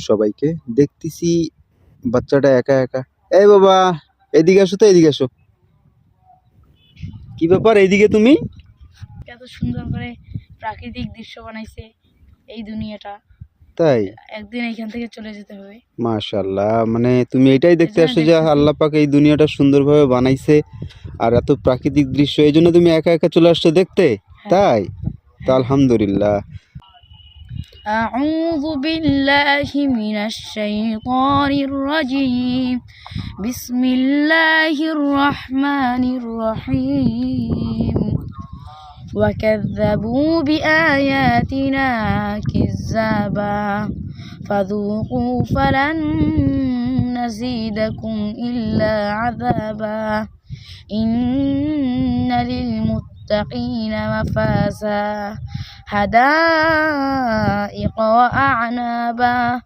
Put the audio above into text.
সবাইকে। দেখতেছি বাচ্চাটা একা একা। এই বাবা, এদিকে আসো তো, এদিকে আসো। কি ব্যাপার, এইদিকে তুমি? এত সুন্দর করে প্রাকৃতিক দৃশ্য বানাইছে এই দুনিয়াটা, তাই? একদিন এখান থেকে চলে যেতে হবে। মাশাআল্লাহ, মানে তুমি এটাই দেখতে এজন্য আসছো যে দেখতেছি। আল্লাহ পাক এই দুনিয়াটা সুন্দরভাবে বানাইছে আর এত প্রাকৃতিক দৃশ্য, এই জন্য তুমি একা একা চলে আসছো দেখতে? তাই তো, আলহামদুলিল্লাহ। أعوذ بالله من الشيطان الرجيم بسم الله الرحمن الرحيم وكذبوا بآياتنا كذابا فذوقوا فلن نزيدكم إلا عذابا إن للمتقين مفازا حدائق وأعنابا